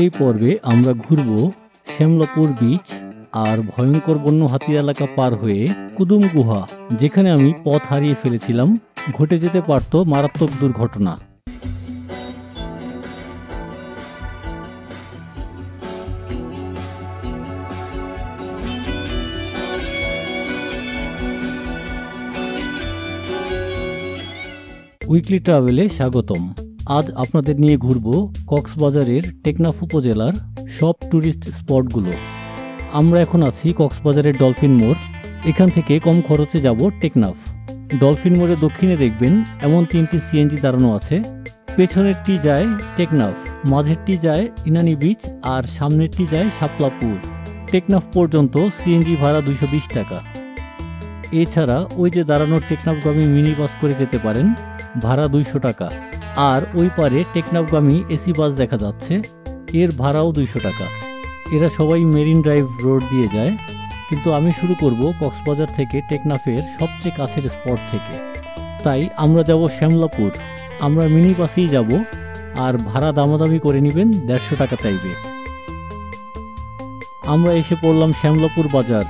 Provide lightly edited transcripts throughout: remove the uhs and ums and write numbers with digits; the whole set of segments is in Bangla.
এই পর্বে আমরা ঘুরব শ্যামলাপুর বিচ আর ভয়ঙ্কর বন্য হাতির এলাকা পার হয়ে কুদুম গুহা, যেখানে আমি পথ হারিয়ে ফেলেছিলাম। ঘটে যেতে পারত মারাত্মক দুর্ঘটনা। উইকলি ট্রাভেলে স্বাগতম। আজ আপনাদের নিয়ে ঘুরব কক্সবাজারের টেকনাফ উপজেলার সব ট্যুরিস্ট স্পটগুলো। আমরা এখন আছি কক্সবাজারের ডলফিন মোড়। এখান থেকে কম খরচে যাব টেকনাফ। ডলফিন মোড়ের দক্ষিণে দেখবেন এমন 3টি সিএনজি দাঁড়ানো আছে। পেছনেরটি যায় টেকনাফ, মাঝেরটি যায় ইনানি বিচ আর সামনেরটি যায় শাপলাপুর। টেকনাফ পর্যন্ত সিএনজি ভাড়া 220 টাকা। এছাড়া ওই যে দাঁড়ানো টেকনাফগামী মিনি বাস করে যেতে পারেন, ভাড়া 200 টাকা। আর ওই পারে টেকনাফগামী এসি বাস দেখা যাচ্ছে, এর ভাড়াও 200 টাকা। এরা সবাই মেরিন ড্রাইভ রোড দিয়ে যায়, কিন্তু আমি শুরু করব কক্সবাজার থেকে টেকনাফের সবচেয়ে কাছের স্পট থেকে। তাই আমরা যাব শ্যামলাপুর। আমরা মিনি বাসেই যাব, আর ভাড়া দামাদামি করে নেবেন, 150 টাকা চাইবে। আমরা এসে পড়লাম শ্যামলাপুর বাজার।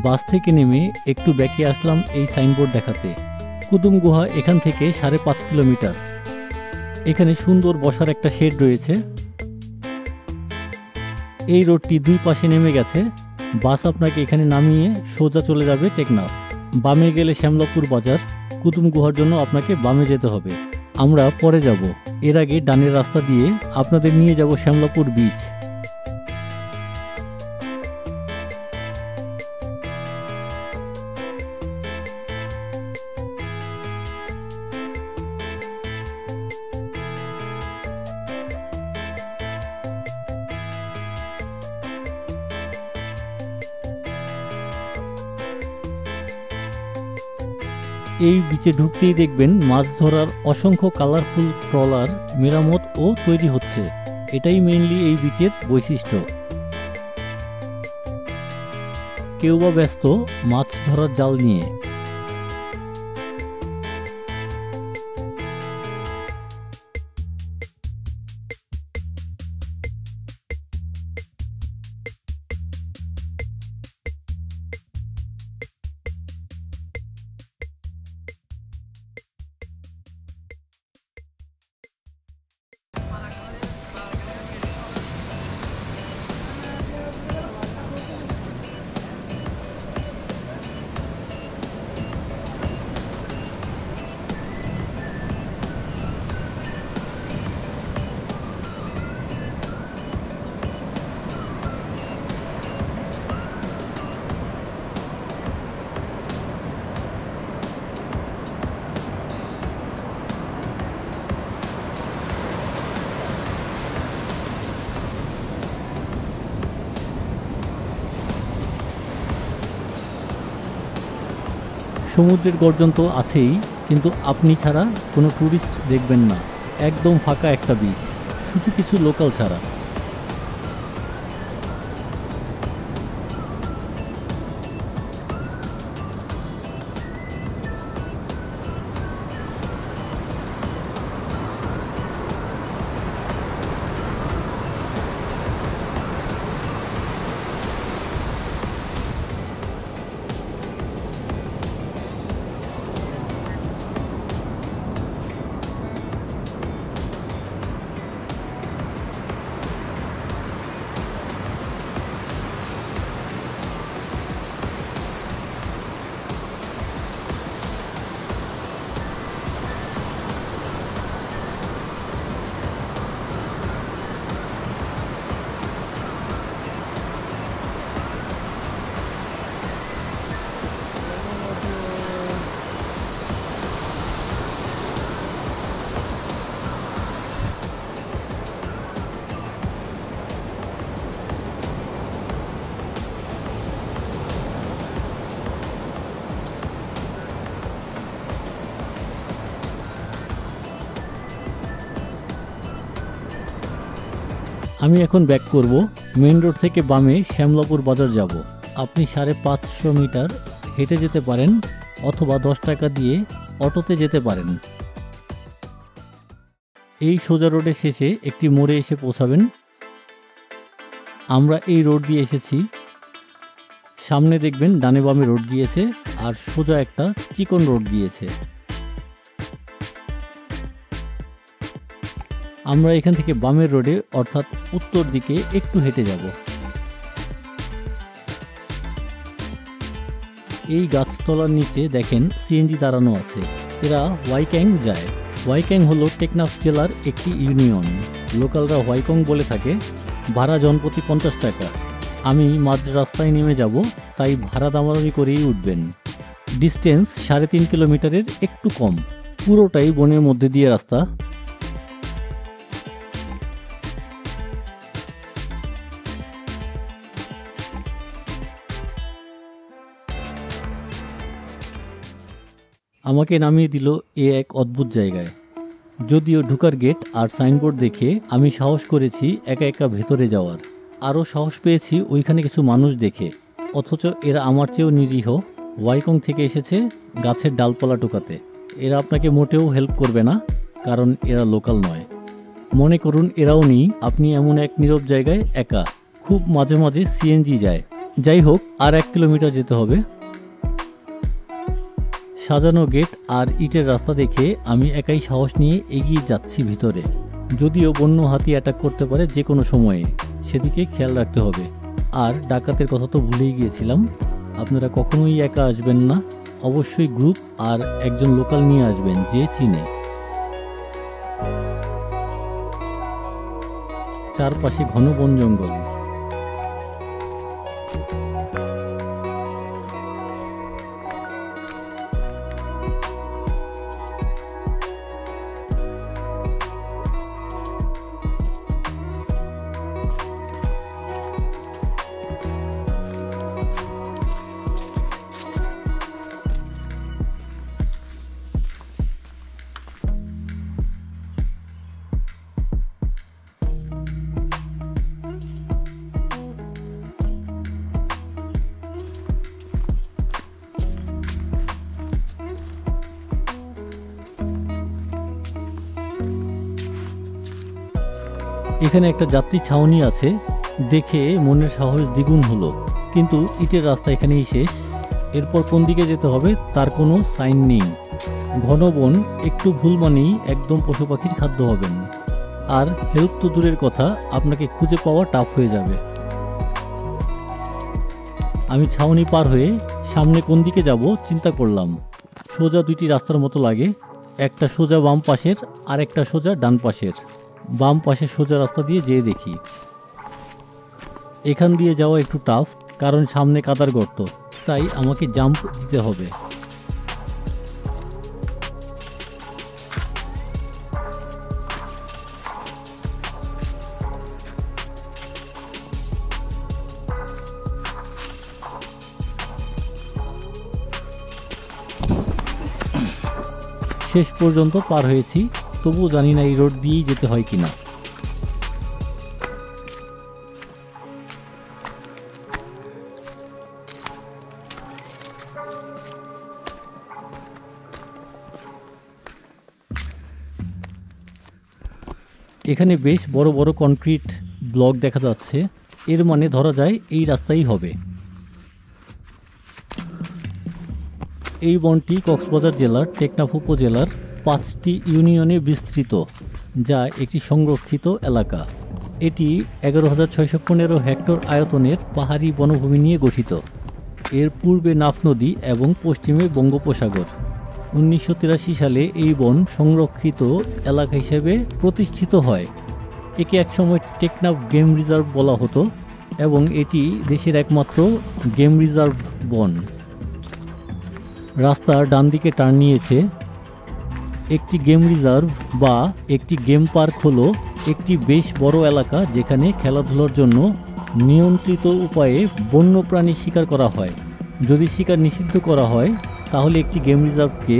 বাস থেকে নেমে একটু ব্যাকে আসলাম এই সাইনবোর্ড দেখাতে। কুদুম গুহা এখান থেকে 5.5 কিলোমিটার। এখানে সুন্দর বসার একটা শেড রয়েছে। এই রোডটি দুই পাশে নেমে গেছে। বাস আপনাকে এখানে নামিয়ে সোজা চলে যাবে টেকনাফ। বামে গেলে শ্যামলাপুর বাজার। কুদুম গুহার জন্য আপনাকে বামে যেতে হবে, আমরা পরে যাব। এর আগে ডানের রাস্তা দিয়ে আপনাদের নিয়ে যাব শ্যামলাপুর বিচ। এই বিচে ঢুকতেই দেখবেন মাছ ধরার অসংখ্য কালারফুল ট্রলার মেরামত ও তৈরি হচ্ছে। এটাই মেইনলি এই বিচের বৈশিষ্ট্য। কেউ বা ব্যস্ত মাছ ধরার জাল নিয়ে। সমুদ্রের গর্জন তো আছেই, কিন্তু আপনি ছাড়া কোনো ট্যুরিস্ট দেখবেন না। একদম ফাঁকা একটা বিচ, শুধু কিছু লোকাল ছাড়া। আমি এখন ব্যাক করব। মেন রোড থেকে বামে শ্যামলাপুর বাজার যাব। আপনি 550 মিটার হেঁটে যেতে পারেন, অথবা 10 টাকা দিয়ে অটোতে যেতে পারেন। এই সোজা রোডের শেষে একটি মোড়ে এসে পৌঁছাবেন। আমরা এই রোড দিয়ে এসেছি। সামনে দেখবেন ডানে বামে রোড গিয়েছে আর সোজা একটা চিকন রোড গিয়েছে। আমরা এখান থেকে বামের রোডে অর্থাৎ উত্তর দিকে একটু হেঁটে যাব। এই গাছতলার নিচে দেখেন সিএনজি দাঁড়ানো আছে। এরা ওয়াইক্যাং যায়। ওয়াইক্যাং হলো টেকনাফ জেলার একটি ইউনিয়ন। লোকালরা ওয়াইকং বলে থাকে। ভাড়া জনপ্রতি 50 টাকা। আমি মাঝ রাস্তায় নেমে যাব, তাই ভাড়া দামাদামি করেই উঠবেন। ডিস্টেন্স 3.5 কিলোমিটারের একটু কম। পুরোটাই বনের মধ্যে দিয়ে রাস্তা। আমাকে নামিয়ে দিল এক অদ্ভুত জায়গায়। যদিও ঢুকার গেট আর সাইনবোর্ড দেখে আমি সাহস করেছি একা একা ভেতরে যাওয়ার। আরও সাহস পেয়েছি ওইখানে কিছু মানুষ দেখে। অথচ এরা আমার চেয়েও নিরীহ। ওয়াইকং থেকে এসেছে গাছের ডালপালা টোকাতে। এরা আপনাকে মোটেও হেল্প করবে না, কারণ এরা লোকাল নয়। মনে করুন এরাও নেই, আপনি এমন এক নীরব জায়গায় একা। খুব মাঝে মাঝে সিএনজি যায়। যাই হোক, আর 1 কিলোমিটার যেতে হবে। সাজানো গেট আর ইটের রাস্তা দেখে আমি একাই সাহস নিয়ে এগিয়ে যাচ্ছি ভিতরে। যদিও বন্য হাতি অ্যাটাক করতে পারে যে কোনো সময়ে, সেদিকে খেয়াল রাখতে হবে। আর ডাকাতের কথা তো ভুলেই গিয়েছিলাম, আপনারা কখনোই একা আসবেন না। অবশ্যই গ্রুপ আর একজন লোকাল নিয়ে আসবেন যে চিনে। চারপাশে ঘন বন জঙ্গল। এখানে একটা যাত্রী ছাউনি আছে, দেখে মনের সাহস দ্বিগুণ হলো। কিন্তু ইটের রাস্তা এখানেই শেষ। এরপর কোন দিকে যেতে হবে তার কোনো সাইন নেই। ঘন বন, একটু ভুল মানেই একদম পশু পাখির খাদ্য হবেন। আর হেল্প তো দূরের কথা, আপনাকে খুঁজে পাওয়া টাফ হয়ে যাবে। আমি ছাউনি পার হয়ে সামনে কোন দিকে যাব চিন্তা করলাম। সোজা দুইটি রাস্তার মতো লাগে, একটা সোজা বাম পাশের আর একটা সোজা ডান পাশের। বাম পাশের সোজা রাস্তা দিয়ে যেয়ে দেখি। এখান দিয়ে যাওয়া একটু টাফ, কারণ সামনে কাদার গর্ত, তাই আমাকে জাম্প দিতে হবে। শেষ পর্যন্ত পার হয়েছি, তবুও জানি না এই রোড দিয়েই যেতে হয় কিনা। এখানে বেশ বড় বড় কনক্রিট ব্লক দেখা যাচ্ছে, এর মানে ধরা যায় এই রাস্তাই হবে। এই বনটি কক্সবাজার জেলার টেকনাফ উপজেলার 5টি ইউনিয়নে বিস্তৃত, যা একটি সংরক্ষিত এলাকা। এটি 11,615 হেক্টর আয়তনের পাহাড়ি বনভূমি নিয়ে গঠিত। এর পূর্বে নাফ নদী এবং পশ্চিমে বঙ্গোপসাগর। 1983 সালে এই বন সংরক্ষিত এলাকা হিসেবে প্রতিষ্ঠিত হয়। একে একসময় টেকনাফ গেম রিজার্ভ বলা হতো এবং এটি দেশের একমাত্র গেম রিজার্ভ বন। রাস্তার ডান দিকে টার্ন নিয়েছে। একটি গেম রিজার্ভ বা একটি গেম পার্ক হলো একটি বেশ বড় এলাকা, যেখানে খেলাধুলার জন্য নিয়ন্ত্রিত উপায়ে বন্যপ্রাণী শিকার করা হয়। যদি শিকার নিষিদ্ধ করা হয়, তাহলে একটি গেম রিজার্ভকে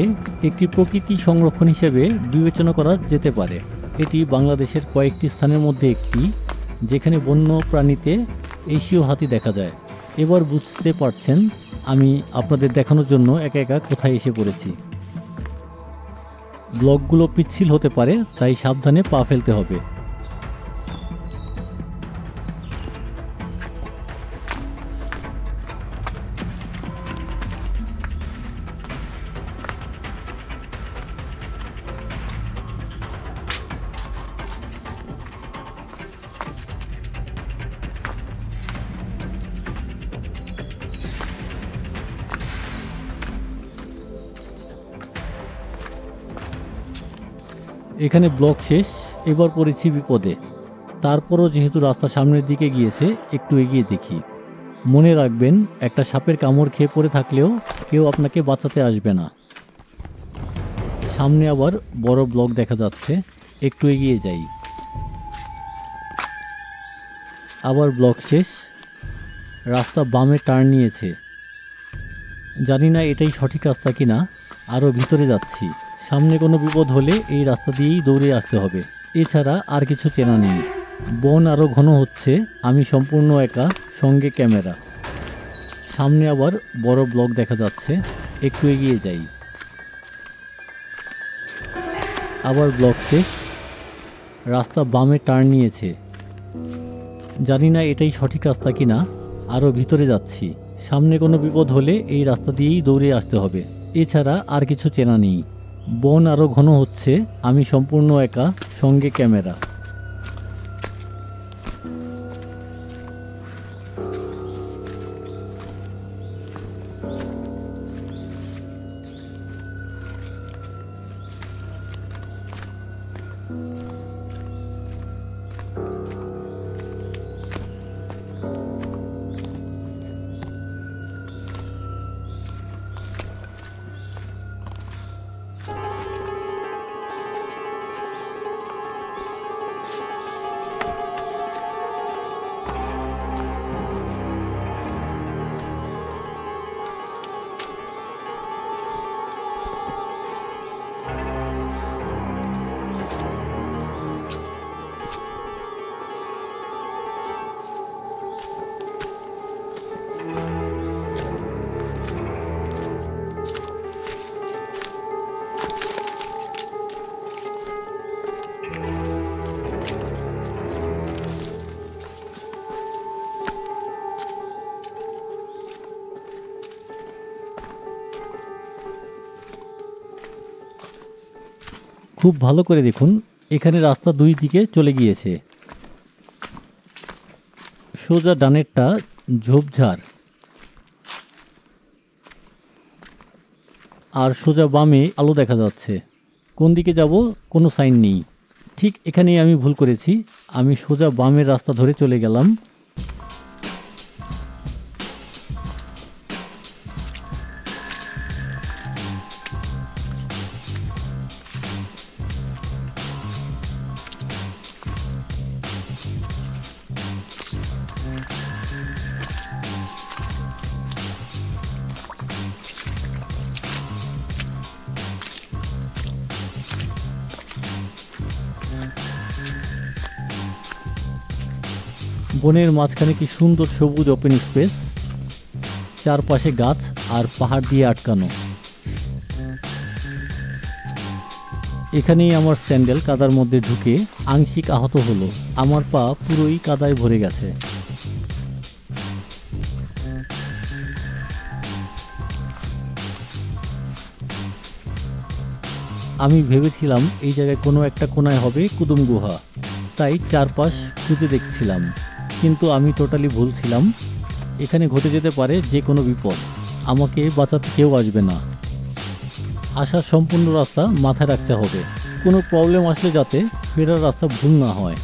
একটি প্রকৃতি সংরক্ষণ হিসেবে বিবেচনা করা যেতে পারে। এটি বাংলাদেশের কয়েকটি স্থানের মধ্যে একটি, যেখানে বন্য প্রাণীতে এশীয় হাতি দেখা যায়। এবার বুঝতে পারছেন আমি আপনাদের দেখানোর জন্য একা একা কোথায় এসে পড়েছি। ব্লকগুলো পিচ্ছিল হতে পারে, তাই সাবধানে পা ফেলতে হবে। এখানে ব্লক শেষ, এবার পড়েছি বিপদে। তারপরও যেহেতু রাস্তা সামনের দিকে গিয়েছে, একটু এগিয়ে দেখি। মনে রাখবেন, একটা সাপের কামড় খেয়ে পড়ে থাকলেও কেউ আপনাকে বাঁচাতে আসবে না। সামনে আবার বড় ব্লক দেখা যাচ্ছে, একটু এগিয়ে যাই। আবার ব্লক শেষ, রাস্তা বামে টার্ন নিয়েছে। জানি না এটাই সঠিক রাস্তা কিনা, আরও ভিতরে যাচ্ছি। সামনে কোনো বিপদ হলে এই রাস্তা দিয়েই দৌড়ে আসতে হবে, এছাড়া আর কিছু চেনা নেই। বন আরও ঘন হচ্ছে, আমি সম্পূর্ণ একা, সঙ্গে ক্যামেরা। সামনে আবার বড় ব্লক দেখা যাচ্ছে, একটু এগিয়ে যাই। আবার ব্লক শেষ, রাস্তা বামে টার্ন নিয়েছে। জানি না এটাই সঠিক রাস্তা কিনা, আরও ভিতরে যাচ্ছি। সামনে কোনো বিপদ হলে এই রাস্তা দিয়েই দৌড়ে আসতে হবে, এছাড়া আর কিছু চেনা নেই। বন আরও ঘন হচ্ছে, আমি সম্পূর্ণ একা, সঙ্গে ক্যামেরা। খুব ভালো করে দেখুন, এখানে রাস্তা দুই দিকে চলে গিয়েছে। সোজা ডানেরটা ঝোপঝাড়, আর সোজা বামে আলো দেখা যাচ্ছে। কোন দিকে যাব কোনো সাইন নেই। ঠিক এখানেই আমি ভুল করেছি, আমি সোজা বামের রাস্তা ধরে চলে গেলাম। বনের মাঝখানে কি সুন্দর সবুজ ওপেন স্পেস, চারপাশে গাছ আর পাহাড় দিয়ে আটকানো। এখানেই আমার স্যান্ডেল কাদার মধ্যে ঢুকে আংশিক আহত হলো, আমার পা পুরোই কাদায় ভরে গেছে। আমি ভেবেছিলাম এই জায়গায় কোনো একটা কোনায় হবে কুদুম গুহা, তাই চারপাশ খুঁজে দেখছিলাম, কিন্তু আমি টোটালি ভুল ছিলাম। এখানে ঘটে যেতে পারে যে কোনো বিপদ, আমাকে বাঁচাতে কেউ আসবে না। আসার সম্পূর্ণ রাস্তা মাথায় রাখতে হবে, কোনো প্রবলেম আসলে যাতে ফেরার রাস্তা ভুল না হয়।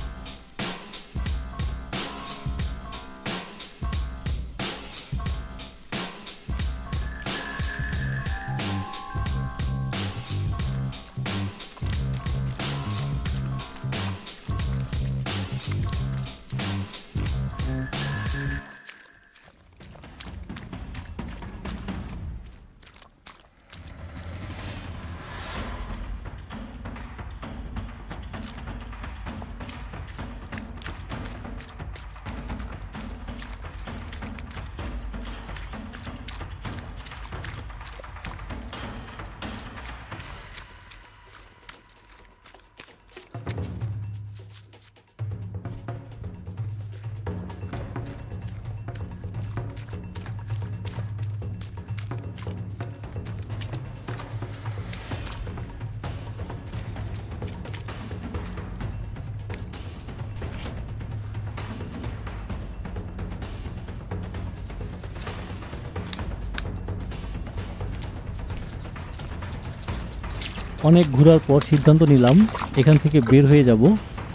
অনেক ঘোরার পর সিদ্ধান্ত নিলাম এখান থেকে বের হয়ে যাব।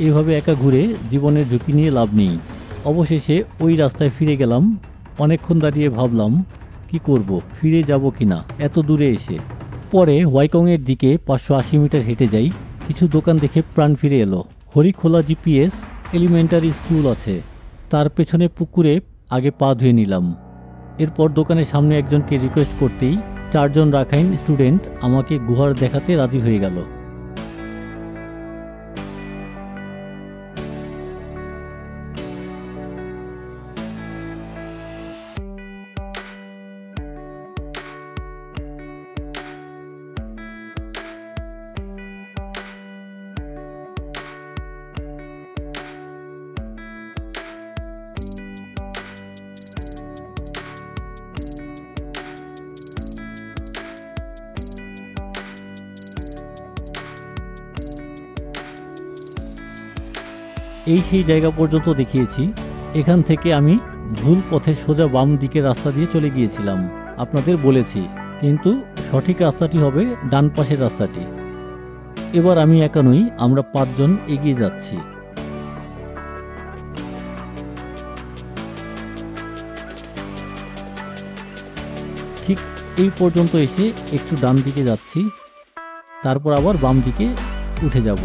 এভাবে একা ঘুরে জীবনের ঝুঁকি নিয়ে লাভ নেই। অবশেষে ওই রাস্তায় ফিরে গেলাম। অনেকক্ষণ দাঁড়িয়ে ভাবলাম কি করব, ফিরে যাব কিনা এত দূরে এসে। পরে ওয়াইকংয়ের দিকে 580 মিটার হেঁটে যাই। কিছু দোকান দেখে প্রাণ ফিরে এলো। হরিখোলা জিপিএস এলিমেন্টারি স্কুল আছে, তার পেছনে পুকুরে আগে পা ধুয়ে নিলাম। এরপর দোকানের সামনে একজনকে রিকোয়েস্ট করতেই 4 জন রাখাইন স্টুডেন্ট আমাকে গুহার দেখাতে রাজি হয়ে গেল। এই সেই জায়গা পর্যন্ত দেখিয়েছি। এখান থেকে আমি ভুল পথে সোজা বাম দিকের রাস্তা দিয়ে চলে গিয়েছিলাম, আপনাদের বলেছি, কিন্তু সঠিক রাস্তাটি হবে ডান পাশের রাস্তাটি। এবার আমি একা নই, আমরা 5 জন এগিয়ে যাচ্ছি। ঠিক এই পর্যন্ত এসে একটু ডান দিকে যাচ্ছি, তারপর আবার বাম দিকে উঠে যাব।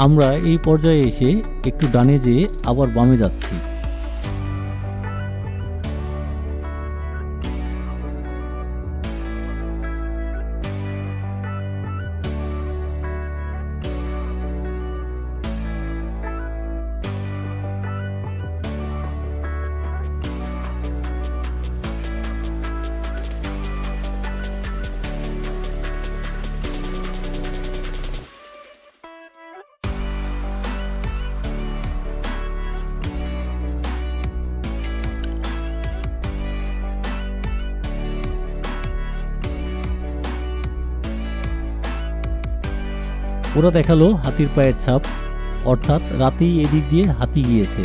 আমরা এই পর্যায়ে এসে একটু ডানে যেয়ে আবার বামে যাচ্ছি। ওরা দেখালো হাতির পায়ের ছাপ, অর্থাৎ রাতেই এদিক দিয়ে হাতি গিয়েছে।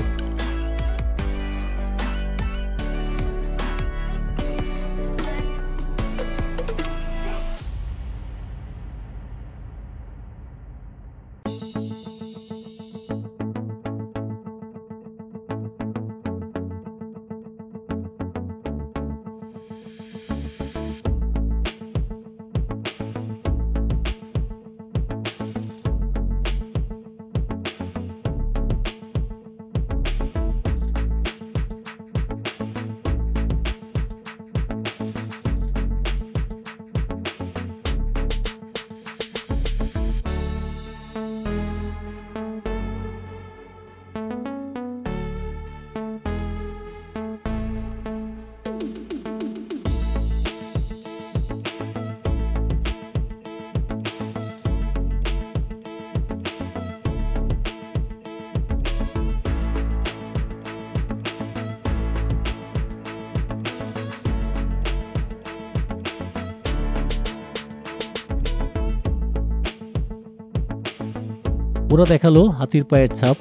ওরা দেখালো হাতির পায়ের ছাপ,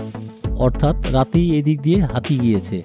অর্থাৎ রাতেই এদিক দিয়ে হাতি গিয়েছে।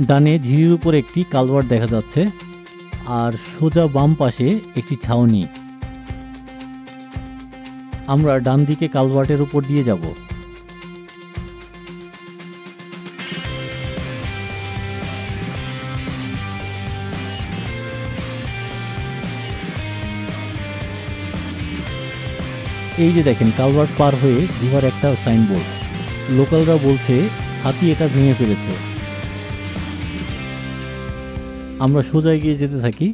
ডানে ঝিরির উপর একটি কালভার্ট দেখা যাচ্ছে, আর সোজা বাম পাশে একটি ছাউনি। আমরা ডান দিকে কালভার্টের উপর দিয়ে যাব। এই যে দেখেন, কালভার্ট পার হয়ে গুহার একটা সাইনবোর্ড। লোকালরা বলছে হাতি এটা ভেঙে ফেলেছে। আমরা সোজা এগিয়ে যেতে থাকি।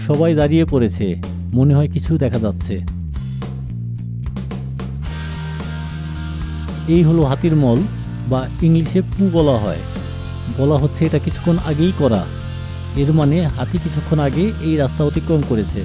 সবাই দাঁড়িয়ে পড়েছে, মনে হয় কিছু দেখা যাচ্ছে। এই হলো হাতির মল, বা ইংলিশে পু বলা হয়। বলা হচ্ছে এটা কিছুক্ষণ আগেই করা, এর মানে হাতি কিছুক্ষণ আগে এই রাস্তা অতিক্রম করেছে।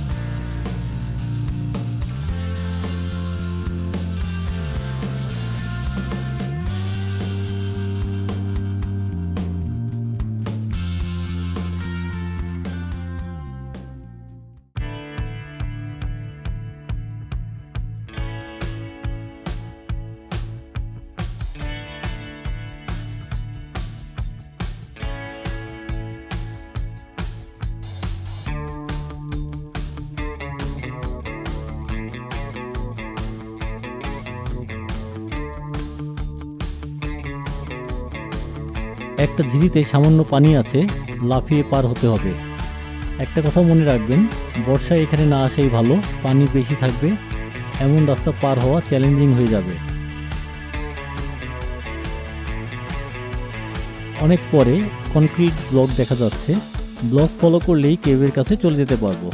একটা ঝিরিতে সামান্য পানি আছে, লাফিয়ে পার হতে হবে। একটা কথা মনে রাখবেন, বর্ষায় এখানে না আসাই ভালো, পানি বেশি থাকবে, এমন রাস্তা পার হওয়া চ্যালেঞ্জিং হয়ে যাবে। অনেক পরে কনক্রিট ব্লক দেখা যাচ্ছে, ব্লক ফলো করলেই কেভের কাছে চলে যেতে পারবো।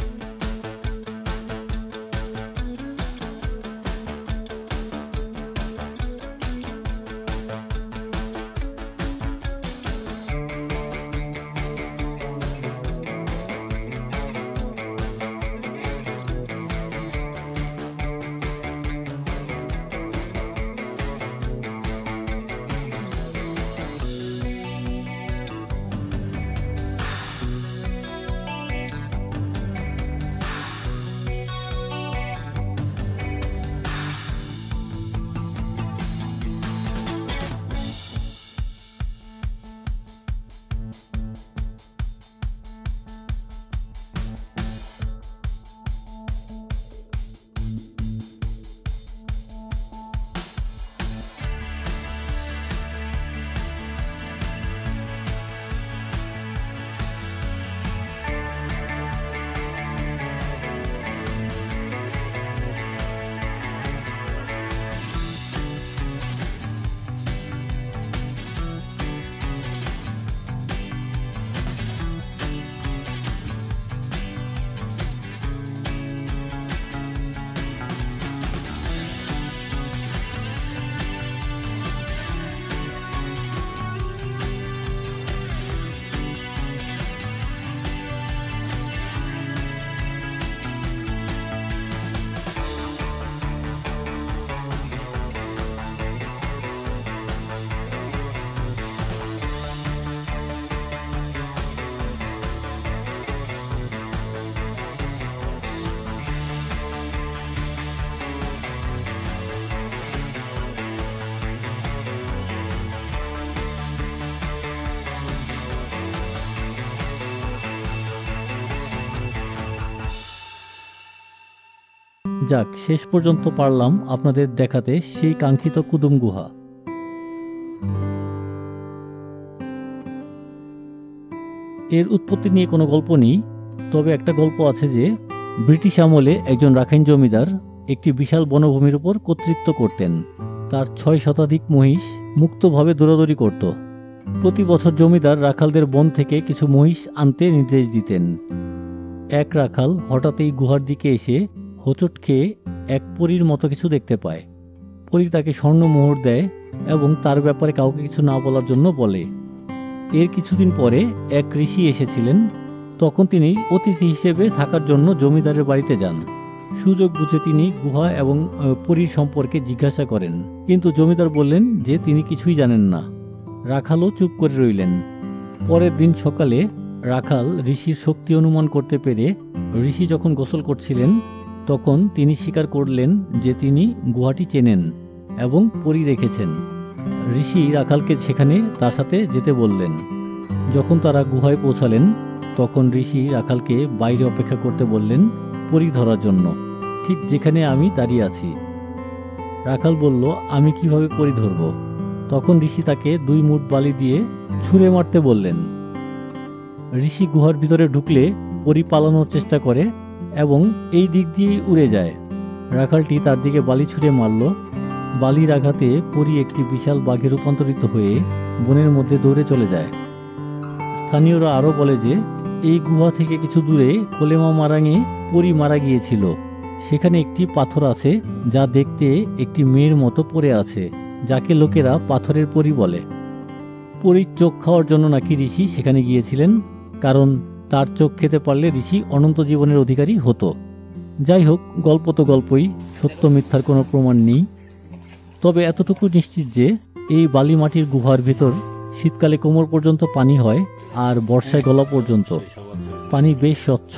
যাক, শেষ পর্যন্ত পারলাম আপনাদের দেখাতে সেই কাঙ্ক্ষিত কুদুম গুহা। এর উৎপত্তি নিয়ে কোনো গল্প নেই, তবে একটা গল্প আছে যে ব্রিটিশ আমলে একজন রাখাইন জমিদার একটি বিশাল বনভূমির উপর কর্তৃত্ব করতেন। তার 6 শতাধিক মহিষ মুক্তভাবে দৌড়াদৌড়ি করত। প্রতি বছর জমিদার রাখালদের বন থেকে কিছু মহিষ আনতে নির্দেশ দিতেন। এক রাখাল হঠাৎ এই গুহার দিকে এসে হোঁচট খেয়ে এক পরীর মতো কিছু দেখতে পায়। পরী তাকে স্বর্ণমোহর দেয় এবং তার ব্যাপারে কাউকে কিছু না বলার জন্য বলে। এর কিছুদিন পরে এক ঋষি এসেছিলেন। তখন তিনি অতিথি হিসেবে থাকার জন্য জমিদারের বাড়িতে যান। সুযোগ বুঝে তিনি গুহা এবং পরীর সম্পর্কে জিজ্ঞাসা করেন, কিন্তু জমিদার বললেন যে তিনি কিছুই জানেন না। রাখালও চুপ করে রইলেন। পরের দিন সকালে রাখাল ঋষির শক্তি অনুমান করতে পেরে ঋষি যখন গোসল করছিলেন তখন তিনি স্বীকার করলেন যে তিনি গুহাটি চেনেন এবং পরী দেখেছেন। ঋষি রাখালকে সেখানে তার সাথে যেতে বললেন। যখন তারা গুহায় পৌঁছালেন তখন ঋষি রাখালকে বাইরে অপেক্ষা করতে বললেন পরী ধরার জন্য, ঠিক যেখানে আমি দাঁড়িয়ে আছি। রাখাল বলল, আমি কিভাবে পরী ধরব? তখন ঋষি তাকে 2 মুঠ বালি দিয়ে ছুঁড়ে মারতে বললেন। ঋষি গুহার ভিতরে ঢুকলে পরী পালানোর চেষ্টা করে এবং এই দিক দিয়েই উড়ে যায়। রাখালটি তার দিকে বালি ছুঁড়ে মারল। বালির আঘাতে পরী একটি বিশাল বাঘে রূপান্তরিত হয়ে বনের মধ্যে দৌড়ে চলে যায়। স্থানীয়রা আরও বলে যে এই গুহা থেকে কিছু দূরে কোলেমা মারাঙে পরী মারা গিয়েছিল। সেখানে একটি পাথর আছে যা দেখতে একটি মেয়ের মতো পড়ে আছে, যাকে লোকেরা পাথরের পরী বলে। পরীর চোখ খাওয়ার জন্য নাকি ঋষি সেখানে গিয়েছিলেন, কারণ তার চোখ খেতে পারলে ঋষি অনন্ত জীবনের অধিকারী হতো। যাই হোক, গল্প তো গল্পই, সত্য মিথ্যার কোনো প্রমাণ নেই। তবে এতটুকু নিশ্চিত যে এই বালি মাটির গুহার ভিতর শীতকালে কোমর পর্যন্ত পানি হয় আর বর্ষায় গলা পর্যন্ত। পানি বেশ স্বচ্ছ।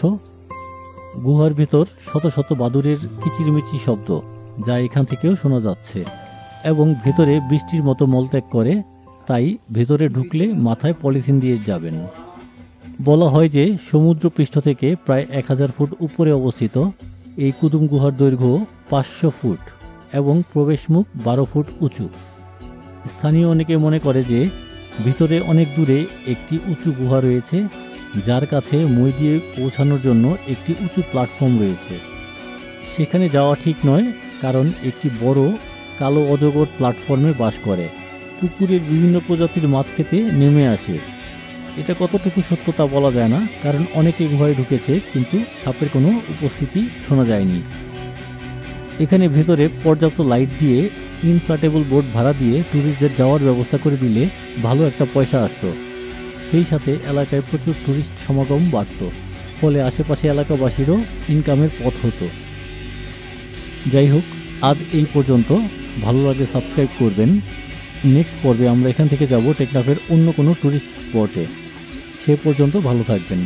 গুহার ভিতর শত শত বাদুড়ের কিচিরমিচির শব্দ, যা এখান থেকেও শোনা যাচ্ছে, এবং ভেতরে বৃষ্টির মতো মলত্যাগ করে, তাই ভেতরে ঢুকলে মাথায় পলিথিন দিয়ে যাবেন। বলা হয় যে সমুদ্র পৃষ্ঠ থেকে প্রায় 1000 ফুট উপরে অবস্থিত এই কুদুম গুহার দৈর্ঘ্য 500 ফুট এবং প্রবেশমুখ 12 ফুট উঁচু। স্থানীয় অনেকে মনে করে যে ভিতরে অনেক দূরে একটি উঁচু গুহা রয়েছে, যার কাছে মই দিয়ে পৌঁছানোর জন্য একটি উঁচু প্ল্যাটফর্ম রয়েছে। সেখানে যাওয়া ঠিক নয়, কারণ একটি বড় কালো অজগর প্ল্যাটফর্মে বাস করে। পুকুরের বিভিন্ন প্রজাতির মাছ খেতে নেমে আসে। এটা কতটুকু সত্য তা বলা যায় না, কারণ অনেকে গুহায় ঢুকেছে কিন্তু সাপের কোনো উপস্থিতি শোনা যায়নি। এখানে ভেতরে পর্যাপ্ত লাইট দিয়ে ইনফ্লাটেবল বোট ভাড়া দিয়ে ট্যুরিস্টদের যাওয়ার ব্যবস্থা করে দিলে ভালো একটা পয়সা আসতো। সেই সাথে এলাকায় প্রচুর ট্যুরিস্ট সমাগম বাড়ত, ফলে আশেপাশে এলাকাবাসীরও ইনকামের পথ হতো। যাই হোক, আজ এই পর্যন্ত। ভালো লাগলে সাবস্ক্রাইব করবেন। নেক্সট পর্বে আমরা এখান থেকে যাব টেকনাফের অন্য কোনো ট্যুরিস্ট স্পটে। সে পর্যন্ত ভালো থাকবেন।